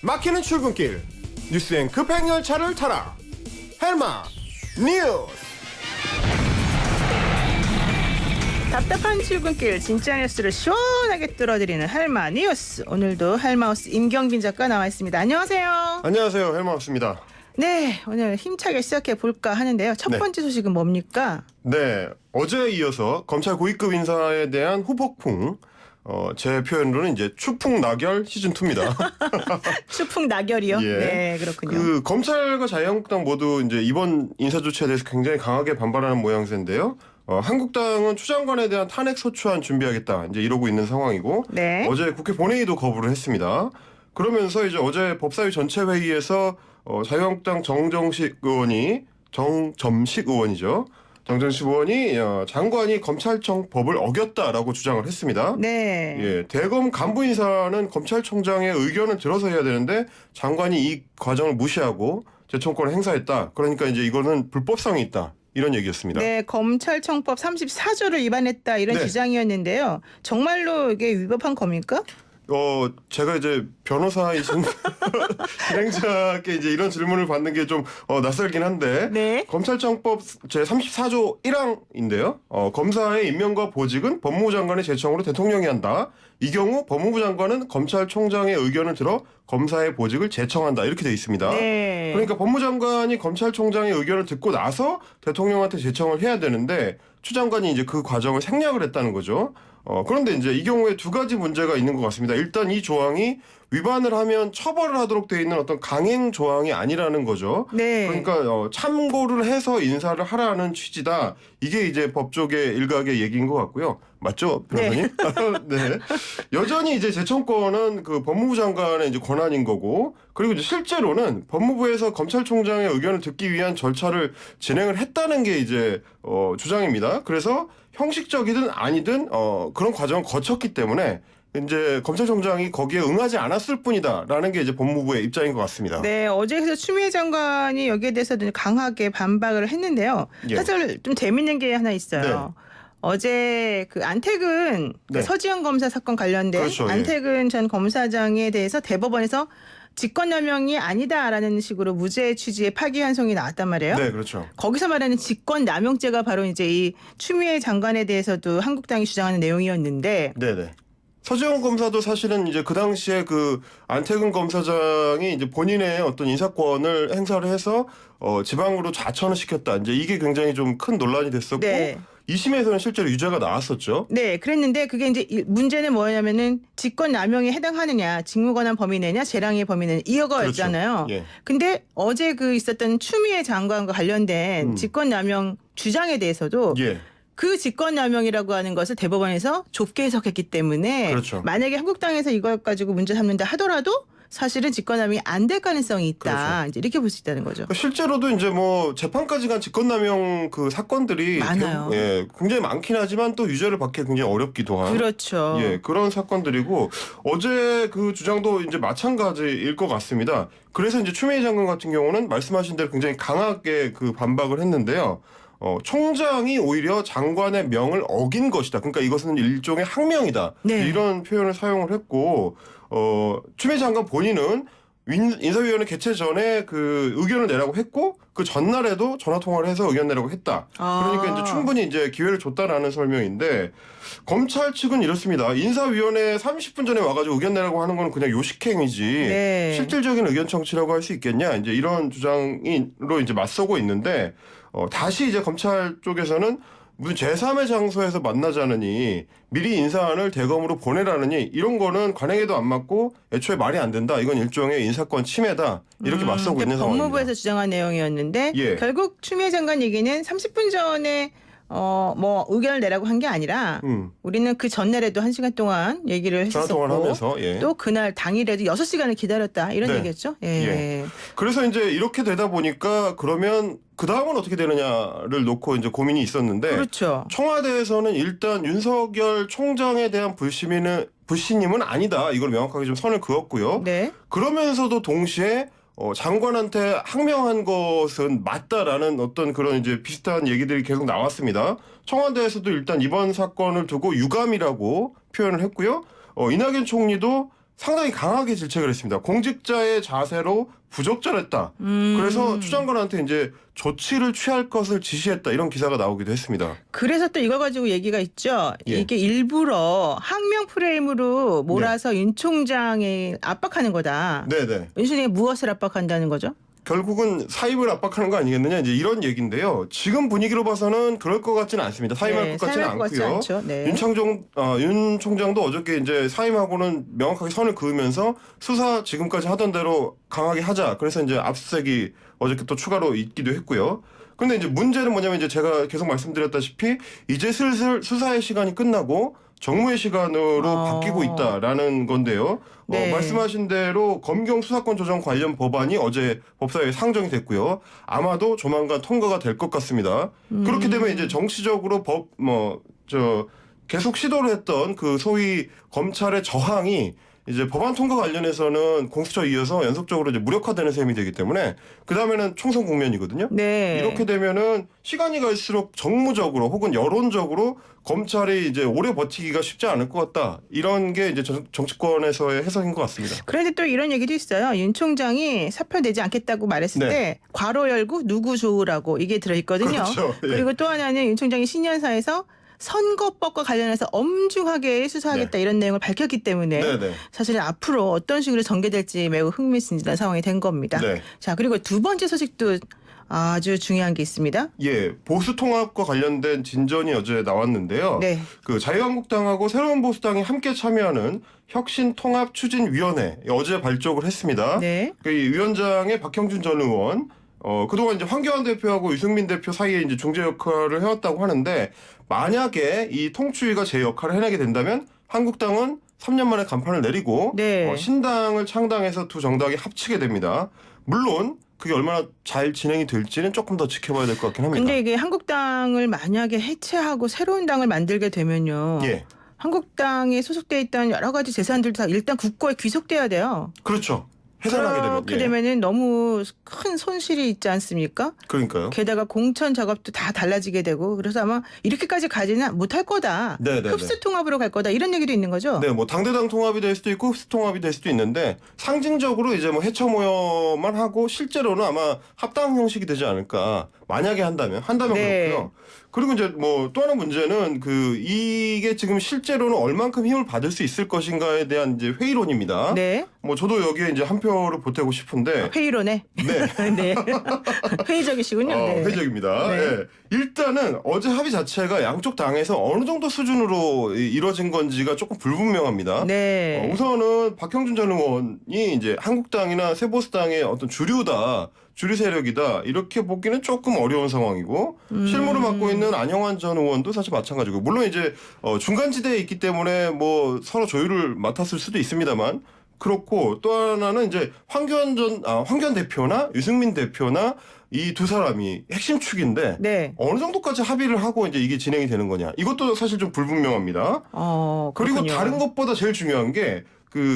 막히는 출근길 뉴스엔 급행 열차를 타라. 헬마 뉴스. 답답한 출근길 진짜 뉴스를 시원하게 뚫어드리는 헬마 뉴스. 오늘도 헬마우스 임경빈 작가 나와 있습니다. 안녕하세요. 안녕하세요, 헬마우스입니다. 네, 오늘 힘차게 시작해 볼까 하는데요. 첫 번째 소식은 뭡니까? 네, 어제에 이어서 검찰 고위급 인사에 대한 후폭풍. 제 표현으로는 이제 추풍 낙열 시즌 2입니다. 추풍 낙열이요? 예. 네, 그렇군요. 그 검찰과 자유한국당 모두 이제 이번 인사 조치에 대해서 굉장히 강하게 반발하는 모양새인데요. 한국당은 추 장관에 대한 탄핵 소추안 준비하겠다 이제 이러고 있는 상황이고, 네. 어제 국회 본회의도 거부를 했습니다. 그러면서 이제 어제 법사위 전체 회의에서 자유한국당 정점식 의원이죠. 정점식 의원이 장관이 검찰청 법을 어겼다라고 주장을 했습니다. 네. 예, 대검 간부 인사는 검찰총장의 의견을 들어서 해야 되는데 장관이 이 과정을 무시하고 재청권을 행사했다. 그러니까 이제 이거는 불법성이 있다. 이런 얘기였습니다. 네, 검찰청법 34조를 위반했다 이런 네. 주장이었는데요. 정말로 이게 위법한 겁니까? 제가 이제 변호사이신 진행자께 이제 이런 질문을 받는 게 좀 낯설긴 한데, 네. 검찰청법 제 34조 1항인데요. 검사의 임명과 보직은 법무부 장관의 제청으로 대통령이 한다. 이 경우 법무부 장관은 검찰총장의 의견을 들어 검사의 보직을 제청한다. 이렇게 돼 있습니다. 네. 그러니까 법무부 장관이 검찰총장의 의견을 듣고 나서 대통령한테 제청을 해야 되는데, 추 장관이 이제 그 과정을 생략을 했다는 거죠. 그런데 이제 이 경우에 두 가지 문제가 있는 것 같습니다. 일단 이 조항이 위반을 하면 처벌을 하도록 돼 있는 어떤 강행 조항이 아니라는 거죠. 네. 그러니까 참고를 해서 인사를 하라는 취지다. 이게 이제 법조계 일각의 얘기인 것 같고요. 맞죠, 변호사님? 네. 여전히 이제 재청권은 그 법무부 장관의 이제 권한인 거고, 그리고 이제 실제로는 법무부에서 검찰총장의 의견을 듣기 위한 절차를 진행을 했다는 게 이제 주장입니다. 그래서 형식적이든 아니든 그런 과정을 거쳤기 때문에 이제 검찰총장이 거기에 응하지 않았을 뿐이다라는 게 이제 법무부의 입장인 것 같습니다. 네, 어제 그래서 추미애 장관이 여기에 대해서도 강하게 반박을 했는데요. 예. 사실 좀 재밌는 게 하나 있어요. 네. 어제 그 안태근 네. 서지현 검사 사건 관련된 그렇죠, 예. 안태근 전 검사장에 대해서 대법원에서 직권남용이 아니다라는 식으로 무죄 취지의 파기환송이 나왔단 말이에요. 네, 그렇죠. 거기서 말하는 직권남용죄가 바로 이제 이 추미애 장관에 대해서도 한국당이 주장하는 내용이었는데, 네네. 서지원 검사도 사실은 이제 그 당시에 그 안태근 검사장이 이제 본인의 어떤 인사권을 행사를 해서 지방으로 좌천을 시켰다. 이제 이게 굉장히 좀 큰 논란이 됐었고, 네. 2심에서는 실제로 유죄가 나왔었죠. 네, 그랬는데 그게 이제 문제는 뭐냐면은 직권남용에 해당하느냐, 직무권한 범위 내냐, 재량의 범위 내냐 이거였잖아요. 그렇죠. 예. 근데 어제 그 있었던 추미애 장관과 관련된 직권남용 주장에 대해서도 예. 그 직권남용이라고 하는 것을 대법원에서 좁게 해석했기 때문에, 그렇죠. 만약에 한국당에서 이걸 가지고 문제 삼는다 하더라도 사실은 직권남용이 안 될 가능성이 있다. 그렇죠. 이제 이렇게 볼 수 있다는 거죠. 실제로도 이제 뭐 재판까지 간 직권남용 그 사건들이 많아요. 굉장히 많긴 하지만 또 유죄를 받기 굉장히 어렵기도 한 그렇죠. 그런 사건들이고, 어제 그 주장도 이제 마찬가지일 것 같습니다. 그래서 이제 추미애 장관 같은 경우는 말씀하신 대로 굉장히 강하게 그 반박을 했는데요. 총장이 오히려 장관의 명을 어긴 것이다. 그러니까 이것은 일종의 항명이다. 네. 이런 표현을 사용을 했고, 추미애 장관 본인은 인사위원회 개최 전에 그 의견을 내라고 했고, 그 전날에도 전화 통화를 해서 의견 내라고 했다. 그러니까 이제 충분히 이제 기회를 줬다라는 설명인데, 검찰 측은 이렇습니다. 인사위원회 30분 전에 와가지고 의견 내라고 하는 건 그냥 요식행위지. 네. 실질적인 의견 청취라고 할 수 있겠냐. 이제 이런 주장으로 이제 맞서고 있는데, 다시 이제 검찰 쪽에서는 무슨 제3의 장소에서 만나자느니 미리 인사안을 대검으로 보내라느니 이런 거는 관행에도 안 맞고 애초에 말이 안 된다. 이건 일종의 인사권 침해다. 이렇게 맞서고 있는 상황입니다. 법무부에서 주장한 내용이었는데, 예. 결국 추미애 장관 얘기는 30분 전에 뭐 의견을 내라고 한 게 아니라 우리는 그 전날에도 1시간 동안 얘기를 전화 했었고, 통화를 하면서 또 그날 당일에도 6시간을 기다렸다 이런 네. 얘기였죠. 예. 예. 그래서 이제 이렇게 되다 보니까 그러면 그 다음은 어떻게 되느냐를 놓고 이제 고민이 있었는데, 그렇죠. 청와대에서는 일단 윤석열 총장에 대한 불신임은 아니다. 이걸 명확하게 좀 선을 그었고요. 네. 그러면서도 동시에 장관한테 항명한 것은 맞다라는 어떤 그런 이제 비슷한 얘기들이 계속 나왔습니다. 청와대에서도 일단 이번 사건을 두고 유감이라고 표현을 했고요. 이낙연 총리도 상당히 강하게 질책을 했습니다. 공직자의 자세로 부적절했다. 그래서 추 장관한테 이제 조치를 취할 것을 지시했다. 이런 기사가 나오기도 했습니다. 그래서 또 이거 가지고 얘기가 있죠. 예. 이게 일부러 항명 프레임으로 몰아서 윤 총장이 압박하는 거다. 네네. 윤 총장이 무엇을 압박한다는 거죠? 결국은 사임을 압박하는 거 아니겠느냐 이제 이런 얘기인데요. 지금 분위기로 봐서는 그럴 것 같지는 않습니다. 사임할 것 같지는 사임할 것 같지 않고요. 않죠. 네. 윤 총장도 어저께 이제 사임하고는 명확하게 선을 그으면서 수사 지금까지 하던 대로 강하게 하자. 그래서 이제 압수수색이 어저께 또 추가로 있기도 했고요. 근데 이제 문제는 뭐냐면 이제 제가 계속 말씀드렸다시피 이제 슬슬 수사의 시간이 끝나고 정무의 시간으로 바뀌고 있다라는 건데요. 네. 말씀하신 대로 검경 수사권 조정 관련 법안이 어제 법사위에 상정이 됐고요. 아마도 조만간 통과가 될 것 같습니다. 그렇게 되면 이제 정치적으로 계속 시도를 했던 그 소위 검찰의 저항이 이제 법안 통과 관련해서는 공수처 이어서 연속적으로 이제 무력화되는 셈이 되기 때문에 그 다음에는 총선 국면이거든요. 네. 이렇게 되면은 시간이 갈수록 정무적으로 혹은 여론적으로 검찰이 이제 오래 버티기가 쉽지 않을 것 같다. 이런 게 이제 정치권에서의 해석인 것 같습니다. 그런데 또 이런 얘기도 있어요. 윤 총장이 사표 내지 않겠다고 말했을 네. 때 괄호 열고 누구 좋으라고 이게 들어있거든요. 그렇죠. 예. 그리고 또 하나는 윤 총장이 신년사에서 선거법과 관련해서 엄중하게 수사하겠다 이런 내용을 밝혔기 때문에 네네. 사실 앞으로 어떤 식으로 전개될지 매우 흥미진진한 상황이 된 겁니다. 네. 자, 그리고 두 번째 소식도 아주 중요한 게 있습니다. 예, 보수 통합과 관련된 진전이 어제 나왔는데요. 네. 그 자유한국당하고 새로운 보수당이 함께 참여하는 혁신통합추진위원회 어제 발족을 했습니다. 네. 그 이 위원장의 박형준 전 의원, 그동안 이제 황교안 대표하고 유승민 대표 사이에 이제 중재 역할을 해왔다고 하는데 만약에 이 통추위가 제 역할을 해내게 된다면 한국당은 3년 만에 간판을 내리고 네. 신당을 창당해서 두 정당이 합치게 됩니다. 물론 그게 얼마나 잘 진행이 될지는 조금 더 지켜봐야 될 것 같긴 합니다. 근데 이게 한국당을 만약에 해체하고 새로운 당을 만들게 되면요. 예, 한국당에 소속돼 있던 여러 가지 재산들도 다 일단 국고에 귀속돼야 돼요. 그렇죠. 해산하게 되면. 그렇게 예. 되면은 너무 큰 손실이 있지 않습니까? 그러니까요. 게다가 공천 작업도 다 달라지게 되고 그래서 아마 이렇게까지 가지는 못할 거다. 네네네. 흡수 통합으로 갈 거다. 이런 얘기도 있는 거죠. 네, 뭐 당대당 통합이 될 수도 있고 흡수 통합이 될 수도 있는데 상징적으로 이제 뭐 해처 모여만 하고 실제로는 아마 합당 형식이 되지 않을까. 만약에 한다면 네. 그렇고요. 그리고 이제 뭐 또 하나 문제는 이게 지금 실제로는 얼만큼 힘을 받을 수 있을 것인가에 대한 이제 회의론입니다. 네. 뭐 저도 여기에 이제 한 표를 보태고 싶은데. 회의론에. 네. 네. 회의적이시군요. 네. 회의적입니다. 네. 예. 일단은 어제 합의 자체가 양쪽 당에서 어느 정도 수준으로 이루어진 건지가 조금 불분명합니다. 네. 우선은 박형준 전 의원이 이제 한국당이나 새보수당의 어떤 주류 세력이다 이렇게 보기는 조금 어려운 상황이고 실무를 맡고 있는 안영환 전 의원도 사실 마찬가지고 물론 이제 중간지대에 있기 때문에 뭐 서로 조율을 맡았을 수도 있습니다만 그렇고 또 하나는 이제 황교안 대표나 유승민 대표나 이 두 사람이 핵심 축인데 네. 어느 정도까지 합의를 하고 이제 이게 진행이 되는 거냐 이것도 사실 좀 불분명합니다. 그리고 그렇군요. 다른 것보다 제일 중요한 게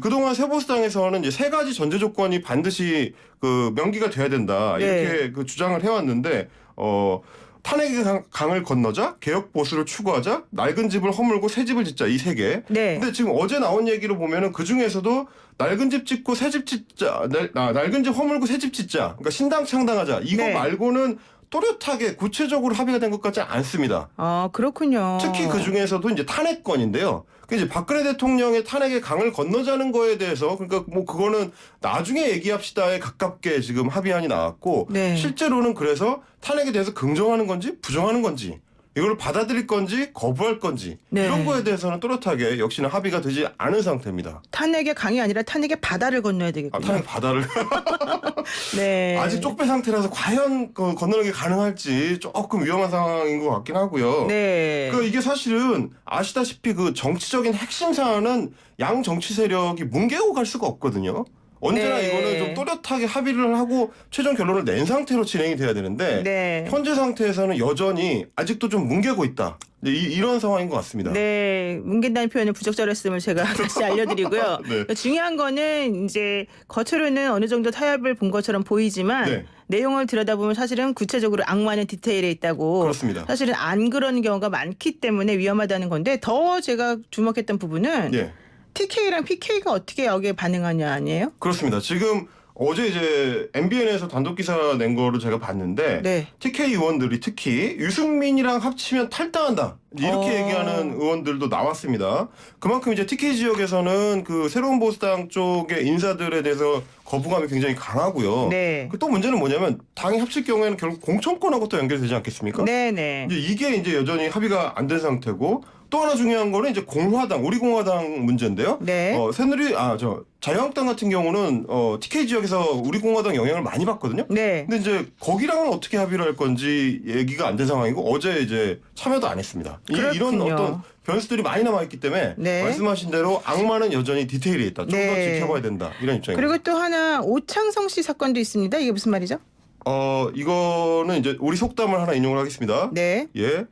그동안 새보수당에서는 이제 세 가지 전제 조건이 반드시 그 명기가 돼야 된다. 네. 이렇게 그 주장을 해왔는데, 탄핵의 강을 건너자, 개혁 보수를 추구하자, 낡은 집을 허물고 새 집을 짓자 이 세 개. 네. 근데 지금 어제 나온 얘기로 보면은 그 중에서도 낡은 집 짓고 새 집 짓자, 낡은 집 허물고 새 집 짓자. 그러니까 신당 창당하자. 이거 네. 말고는 또렷하게 구체적으로 합의가 된 것 같지 않습니다. 그렇군요. 특히 그 중에서도 이제 탄핵권인데요. 그 이제 박근혜 대통령의 탄핵의 강을 건너자는 거에 대해서 그러니까 뭐 그거는 나중에 얘기합시다에 가깝게 지금 합의안이 나왔고 네. 실제로는 그래서 탄핵에 대해서 긍정하는 건지 부정하는 건지 이걸 받아들일 건지 거부할 건지 네. 이런 거에 대해서는 또렷하게 역시나 합의가 되지 않은 상태입니다. 탄핵의 강이 아니라 탄핵의 바다를 건너야 되겠군요. 탄핵 바다를 네. 아직 쪽배 상태라서 과연 건너는 게 가능할지 조금 위험한 상황인 것 같긴 하고요. 네. 이게 사실은 아시다시피 그 정치적인 핵심 사안은 양 정치 세력이 뭉개고 갈 수가 없거든요. 언제나 네. 이거는 좀 또렷하게 합의를 하고 최종 결론을 낸 상태로 진행이 돼야 되는데 네. 현재 상태에서는 여전히 아직도 좀 뭉개고 있다. 네, 이런 상황인 것 같습니다. 네, 뭉갠다는 표현을 부적절했음을 제가 다시 알려드리고요. 네. 중요한 거는 이제 겉으로는 어느 정도 타협을 본 것처럼 보이지만 네. 내용을 들여다보면 사실은 구체적으로 악마는 디테일에 있다고. 그렇습니다. 사실은 안 그런 경우가 많기 때문에 위험하다는 건데 더 제가 주목했던 부분은 예. TK랑 PK가 어떻게 여기에 반응하냐 아니에요? 그렇습니다. 지금 어제 이제 MBN에서 단독 기사 낸 거를 제가 봤는데 네. TK 의원들이 특히 유승민이랑 합치면 탈당한다 이렇게 얘기하는 의원들도 나왔습니다. 그만큼 이제 TK 지역에서는 그 새로운 보수당 쪽의 인사들에 대해서 거부감이 굉장히 강하고요. 네. 그 또 문제는 뭐냐면 당이 합칠 경우에는 결국 공천권하고 또 연결되지 않겠습니까? 네네. 이제 이게 이제 여전히 합의가 안 된 상태고 또 하나 중요한 거는 이제 공화당, 우리 공화당 문제인데요. 네. 자유한국당 같은 경우는 TK 지역에서 우리 공화당 영향을 많이 받거든요. 네. 근데 이제 거기랑은 어떻게 합의를 할 건지 얘기가 안 된 상황이고 어제 이제 참여도 안 했습니다. 이런 그렇군요. 어떤 변수들이 많이 남아 있기 때문에 네. 말씀하신 대로 악마는 여전히 디테일에 있다. 좀 더 네. 지켜봐야 된다. 이런 입장입니다. 그리고 또 하나 오창성 씨 사건도 있습니다. 이게 무슨 말이죠? 이거는 이제 우리 속담을 하나 인용을 하겠습니다. 네. 예.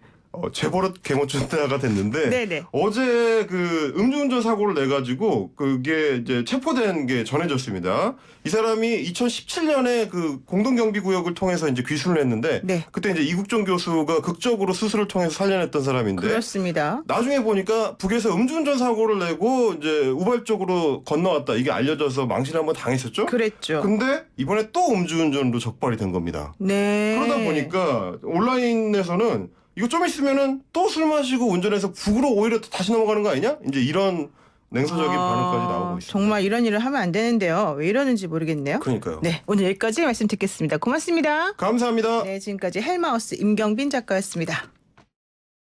재버릇 개못준다가 됐는데 네네. 어제 그 음주운전 사고를 내 가지고 그게 이제 체포된 게 전해졌습니다. 이 사람이 2017년에 그 공동경비구역을 통해서 이제 귀순을 했는데 네. 그때 이제 이국종 교수가 극적으로 수술을 통해서 살려냈던 사람인데 그렇습니다. 나중에 보니까 북에서 음주운전 사고를 내고 이제 우발적으로 건너왔다 이게 알려져서 망신 한번 당했었죠. 그랬죠. 근데 이번에 또 음주운전으로 적발이 된 겁니다. 네. 그러다 보니까 온라인에서는 이거 좀 있으면은 또 술 마시고 운전해서 북으로 오히려 다시 넘어가는 거 아니냐? 이제 이런 냉소적인 반응까지 나오고 있습니다. 정말 이런 일을 하면 안 되는데요. 왜 이러는지 모르겠네요. 그러니까요. 네, 오늘 여기까지 말씀 듣겠습니다. 고맙습니다. 감사합니다. 네, 지금까지 헬마우스 임경빈 작가였습니다.